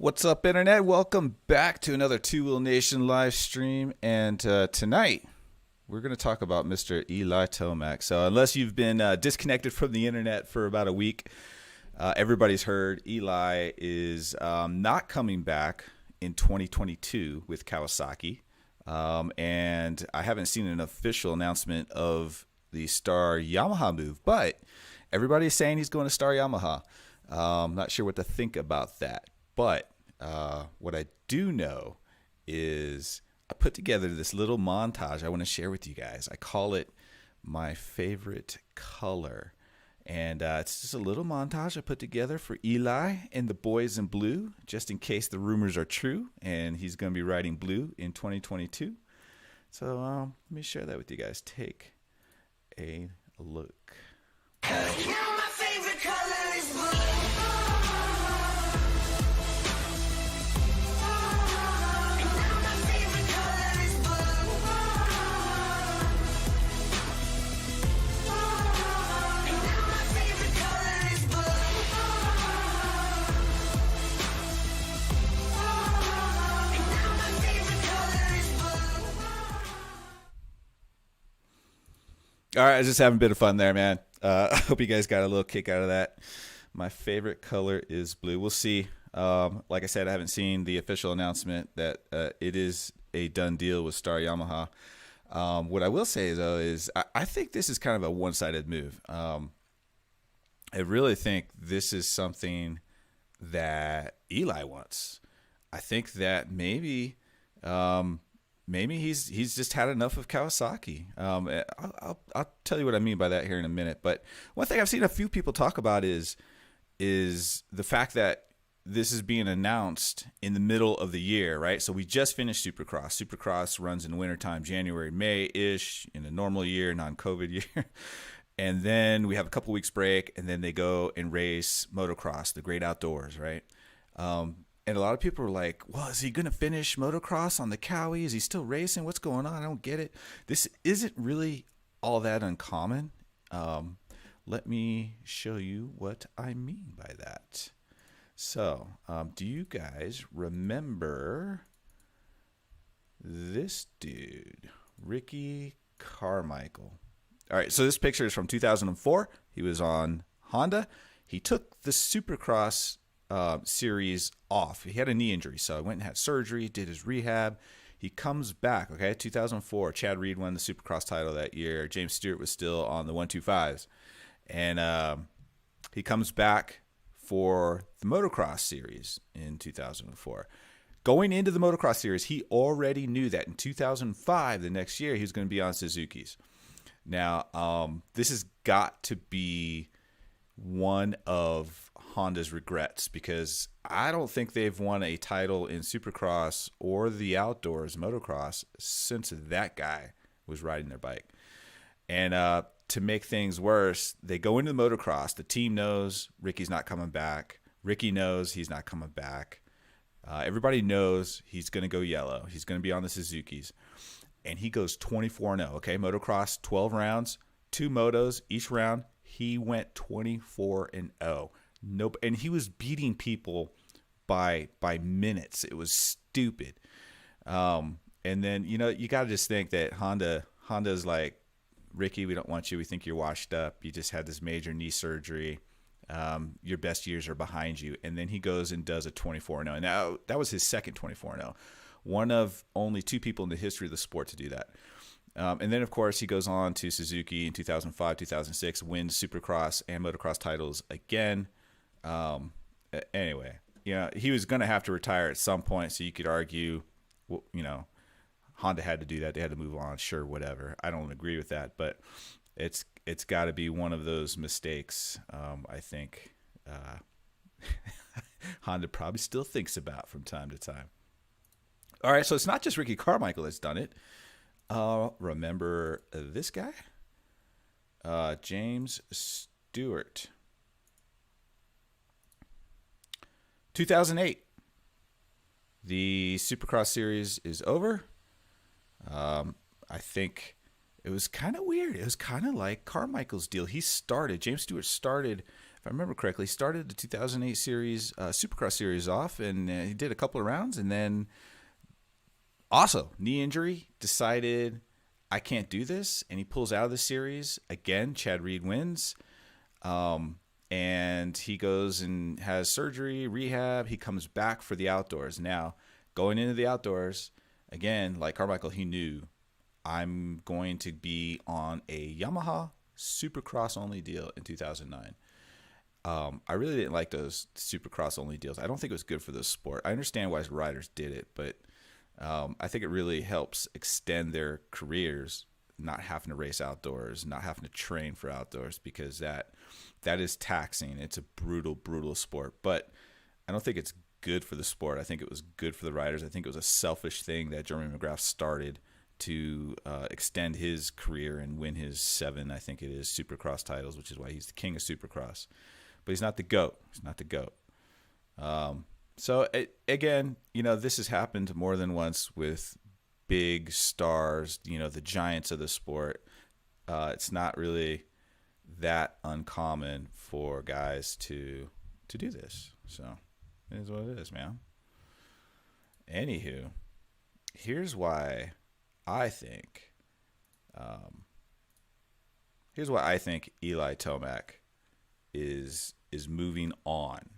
What's up, Internet? Welcome back to another Two Wheel Nation live stream. And tonight, we're going to talk about Mr. Eli Tomac. So, unless you've been disconnected from the Internet for about a week, everybody's heard Eli is not coming back in 2022 with Kawasaki. And I haven't seen an official announcement of the Star Yamaha move, but everybody's saying he's going to Star Yamaha. Not sure what to think about that. But what I do know is I put together this little montage I want to share with you guys. I call it my favorite color. And it's just a little montage I put together for Eli and the boys in blue, just in case the rumors are true and he's going to be riding blue in 2022. So let me share that with you guys. Take a look. Now my favorite color is blue. All right, I was just having a bit of fun there, man. I hope you guys got a little kick out of that. My favorite color is blue. We'll see. Like I said, I haven't seen the official announcement that it is a done deal with Star Yamaha. What I will say, though, is I think this is kind of a one-sided move. I really think this is something that Eli wants. I think that maybe he's just had enough of Kawasaki. I'll tell you what I mean by that here in a minute. But one thing I've seen a few people talk about is the fact that this is being announced in the middle of the year, right? So we just finished Supercross. Supercross runs in wintertime, January, May-ish, in a normal year, non-COVID year. And then we have a couple weeks break, and then they go and race motocross, the great outdoors, right? And a lot of people are like, well, is he going to finish motocross on the Cowie? Is he still racing? What's going on? I don't get it. This isn't really all that uncommon. Let me show you what I mean by that. So, do you guys remember this dude, Ricky Carmichael? All right, so this picture is from 2004. He was on Honda. He took the Supercross series off. He had a knee injury, so he went and had surgery, did his rehab. He comes back, okay, 2004. Chad Reed won the Supercross title that year. James Stewart was still on the 125s. And he comes back for the motocross series in 2004. Going into the motocross series, he already knew that in 2005, the next year, he was going to be on Suzuki's. Now, this has got to be one of Honda's regrets, because I don't think they've won a title in Supercross or the outdoors motocross since that guy was riding their bike. And to make things worse, they go into the motocross. The team knows Ricky's not coming back. Ricky knows he's not coming back. Everybody knows he's going to go yellow. He's going to be on the Suzuki's. And he goes 24-0. Okay, motocross, 12 rounds, 2 motos each round. He went 24-0. Nope, and he was beating people by minutes. It was stupid. And then you got to just think that Honda's like, Ricky, we don't want you. We think you're washed up. You just had this major knee surgery. Your best years are behind you. And then he goes and does a 24-0. Now that was his second 24-0. One of only 2 people in the history of the sport to do that. And then, of course, he goes on to Suzuki in 2005, 2006, wins Supercross and motocross titles again. Anyway, he was going to have to retire at some point, so you could argue, well, Honda had to do that. They had to move on. Sure, whatever. I don't agree with that, but it's got to be one of those mistakes, I think Honda probably still thinks about from time to time. All right, so it's not just Ricky Carmichael that's done it. Remember this guy? James Stewart. 2008. The Supercross series is over. I think it was kind of weird. It was kind of like Carmichael's deal. James Stewart started if I remember correctly, started the 2008 series, Supercross series off, and he did a couple of rounds, and then also knee injury, decided I can't do this, and he pulls out of the series again. Chad Reed wins, and he goes and has surgery, rehab. He comes back for the outdoors. Now, going into the outdoors again, like Carmichael, he knew I'm going to be on a Yamaha Supercross only deal in 2009. I really didn't like those Supercross only deals. I don't think it was good for the sport. I understand why riders did it, but I think it really helps extend their careers, not having to race outdoors, not having to train for outdoors, because that is taxing. It's a brutal, brutal sport. But I don't think it's good for the sport. I think it was good for the riders. I think it was a selfish thing that Jeremy McGrath started to extend his career and win his 7, I think it is, Supercross titles, which is why he's the king of Supercross. But he's not the GOAT. He's not the GOAT. So, again, this has happened more than once with big stars, the giants of the sport. It's not really that uncommon for guys to do this. So, it is what it is, man. Anywho, here's why I think Eli Tomac is moving on.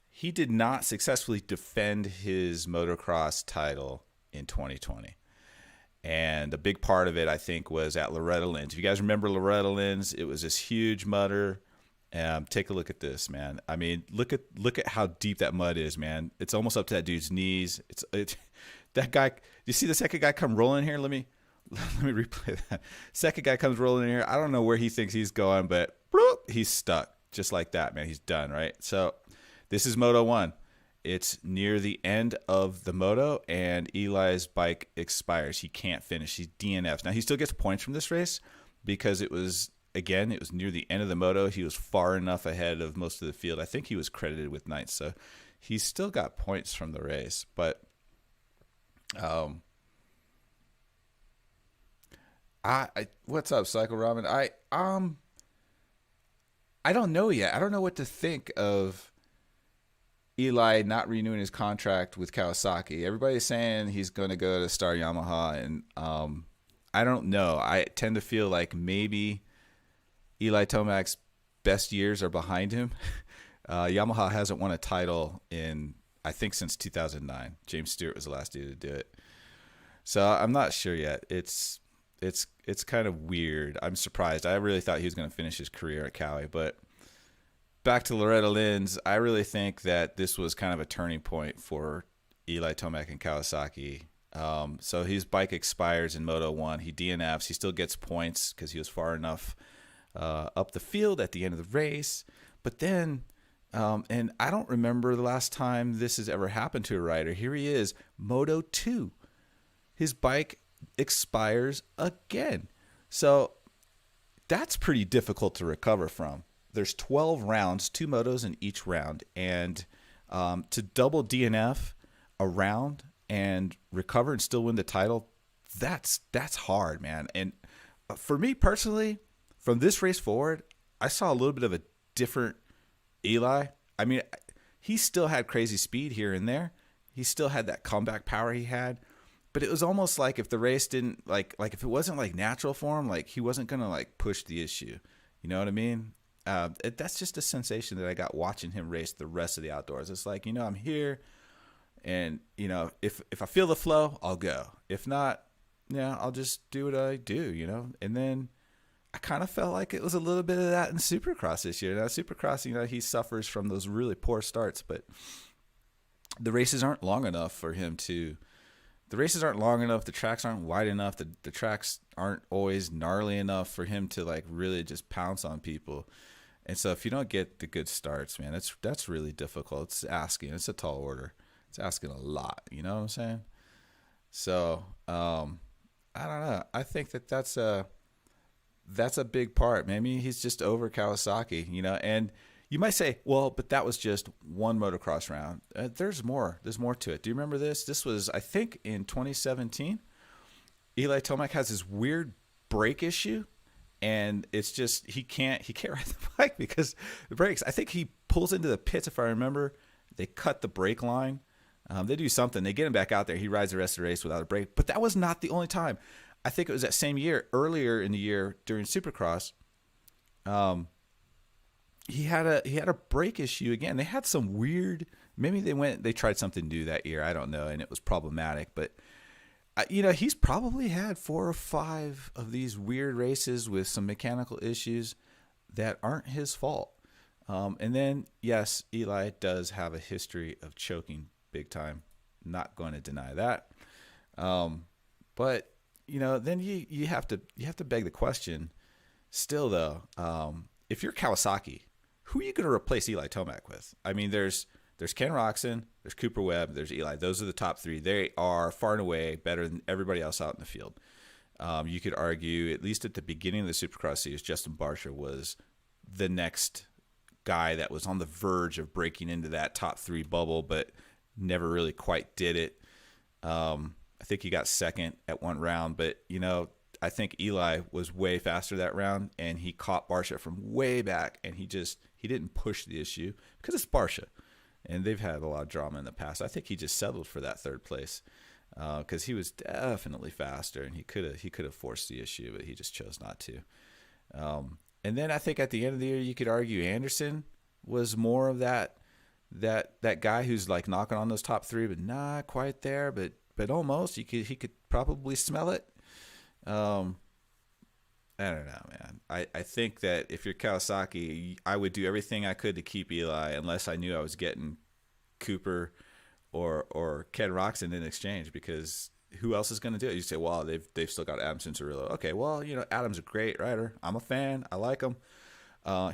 He did not successfully defend his motocross title in 2020. And a big part of it, I think, was at Loretta Lynn's. If you guys remember Loretta Lynn's, it was this huge mudder. Take a look at this, man. I mean, look at how deep that mud is, man. It's almost up to that dude's knees. That guy. You see the second guy come rolling here? Let me replay that. Second guy comes rolling in here. I don't know where he thinks he's going, but bloop, he's stuck just like that, man. He's done, right? So this is Moto 1. It's near the end of the moto, and Eli's bike expires. He can't finish. He DNFs. Now, he still gets points from this race because it was near the end of the moto. He was far enough ahead of most of the field. I think he was credited with ninth, so he's still got points from the race. But what's up, Cycle Ramen? I don't know yet. I don't know what to think of Eli not renewing his contract with Kawasaki. Everybody's saying he's going to go to Star Yamaha, and I don't know. I tend to feel like maybe Eli Tomac's best years are behind him. Yamaha hasn't won a title in, I think, since 2009. James Stewart was the last dude to do it. So I'm not sure yet. It's kind of weird. I'm surprised. I really thought he was going to finish his career at Cowie. But back to Loretta Lynn's, I really think that this was kind of a turning point for Eli Tomac and Kawasaki. So his bike expires in Moto 1. He DNFs. He still gets points because he was far enough up the field at the end of the race. But then, and I don't remember the last time this has ever happened to a rider. Here he is, Moto 2. His bike expires again. So that's pretty difficult to recover from. There's 12 rounds, 2 motos in each round, and to double DNF a round and recover and still win the title, that's hard, man. And for me personally, from this race forward, I saw a little bit of a different Eli. I mean, he still had crazy speed here and there. He still had that comeback power he had. But it was almost like if the race didn't like if it wasn't like natural for him, like he wasn't gonna like push the issue. You know what I mean? That's just a sensation that I got watching him race the rest of the outdoors. It's like, I'm here, and if I feel the flow, I'll go. If not, I'll just do what I do. And then I kind of felt like it was a little bit of that in Supercross this year. Now Supercross, he suffers from those really poor starts, but the races aren't long enough for him to. The races aren't long enough. The tracks aren't wide enough. The tracks aren't always gnarly enough for him to like really just pounce on people. And so if you don't get the good starts, man, that's really difficult. It's asking. It's a tall order. It's asking a lot. You know what I'm saying? So I don't know. I think that's a big part. Maybe he's just over Kawasaki. And you might say, well, but that was just one motocross round. There's more. There's more to it. Do you remember this? This was, I think, in 2017. Eli Tomac has this weird brake issue, and it's just he can't ride the bike because the brakes. I think he pulls into the pits, if I remember. They cut the brake line. They do something. They get him back out there. He rides the rest of the race without a brake. But that was not the only time. I think it was that same year, earlier in the year during Supercross. He had a brake issue again. They had some weird. Maybe they tried something new that year. I don't know, and it was problematic. But he's probably had 4 or 5 of these weird races with some mechanical issues that aren't his fault. And then, yes, Eli does have a history of choking big time. Not going to deny that. But then you have to beg the question. Still, though, if you're Kawasaki, who are you going to replace Eli Tomac with? I mean, there's Ken Roczen, there's Cooper Webb, there's Eli. Those are the top 3. They are far and away better than everybody else out in the field. You could argue, at least at the beginning of the Supercross series, Justin Barcia was the next guy that was on the verge of breaking into that top 3 bubble, but never really quite did it. I think he got second at one round, but I think Eli was way faster that round, and he caught Barcia from way back, and he didn't push the issue because it's Barcia, and they've had a lot of drama in the past. I think he just settled for that 3rd place because he was definitely faster, and he could have forced the issue, but he just chose not to. And then I think at the end of the year, you could argue Anderson was more of that guy who's like knocking on those top 3, but not quite there, but almost. He could probably smell it. I don't know, man. I think that if you're Kawasaki, I would do everything I could to keep Eli, unless I knew I was getting Cooper or Ken Roczen in exchange, because who else is going to do it? You say, well, they've still got Adam Cincerillo. Okay, well, Adam's a great rider. I'm a fan. I like him.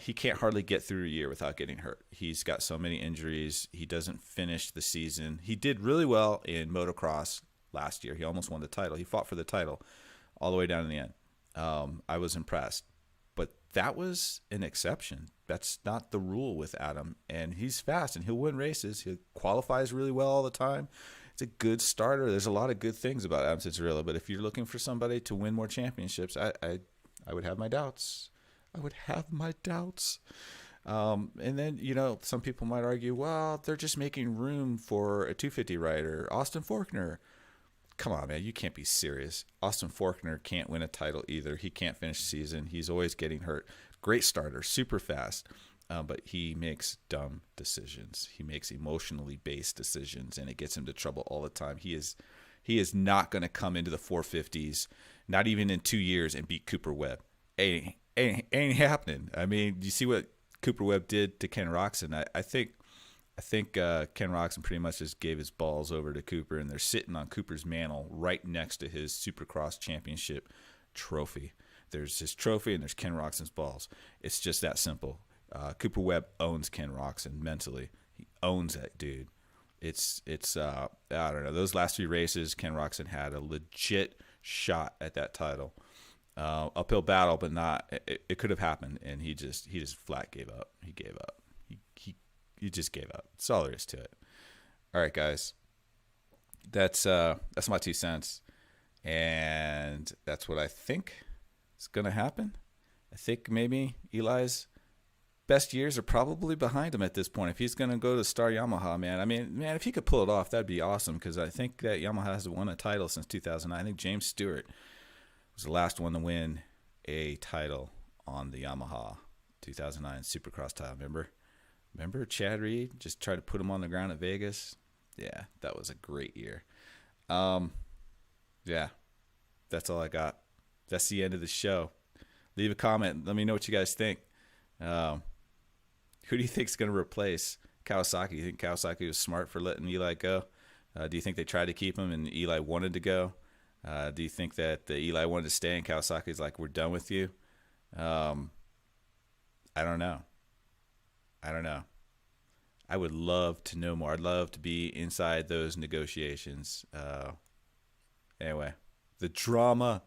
He can't hardly get through a year without getting hurt. He's got so many injuries. He doesn't finish the season. He did really well in motocross last year. He almost won the title. He fought for the title all the way down in the end. I was impressed. But that was an exception. That's not the rule with Adam. And he's fast, and he'll win races. He qualifies really well all the time. It's a good starter. There's a lot of good things about Adam Cincerillo. But if you're looking for somebody to win more championships, I would have my doubts. And then, some people might argue, well, they're just making room for a 250 rider, Austin Forkner. Come on, man. You can't be serious. Austin Forkner can't win a title either. He can't finish the season. He's always getting hurt. Great starter, super fast. But he makes dumb decisions. He makes emotionally based decisions, and it gets him to trouble all the time. He is not going to come into the 450s, not even in 2 years, and beat Cooper Webb. Ain't happening. I mean, you see what Cooper Webb did to Ken Roczen. I think Ken Roczen pretty much just gave his balls over to Cooper, and they're sitting on Cooper's mantle right next to his Supercross championship trophy. There's his trophy, and there's Ken Roczen's balls. It's just that simple. Cooper Webb owns Ken Roczen mentally. He owns that dude. It's I don't know. Those last 3 races, Ken Roczen had a legit shot at that title. Uphill battle, but not. It could have happened, and he just flat gave up. He gave up. He just gave up. That's all there is to it. All right, guys. That's my 2 cents, and that's what I think is going to happen. I think maybe Eli's best years are probably behind him at this point. If he's going to go to Star Yamaha, man. I mean, man, if he could pull it off, that'd be awesome, because I think that Yamaha hasn't won a title since 2009. I think James Stewart was the last one to win a title on the Yamaha 2009 Supercross title. Remember Chad Reed just tried to put him on the ground at Vegas? Yeah, that was a great year. Yeah, that's all I got. That's the end of the show. Leave a comment. Let me know what you guys think. Who do you think is going to replace Kawasaki? You think Kawasaki was smart for letting Eli go? Do you think they tried to keep him and Eli wanted to go? Do you think that Eli wanted to stay and Kawasaki's like, we're done with you? I don't know. I would love to know more. I'd love to be inside those negotiations. Anyway, the drama.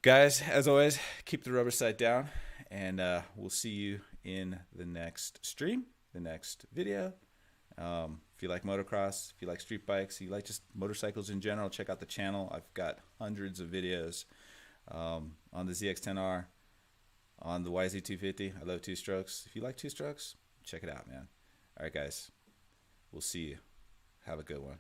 Guys, as always, keep the rubber side down, and we'll see you in the next stream, the next video. If you like motocross, if you like street bikes, you like just motorcycles in general, check out the channel. I've got hundreds of videos on the ZX10R, on the YZ250. I love two strokes. If you like two strokes, check it out, man. All right, guys. We'll see you. Have a good one.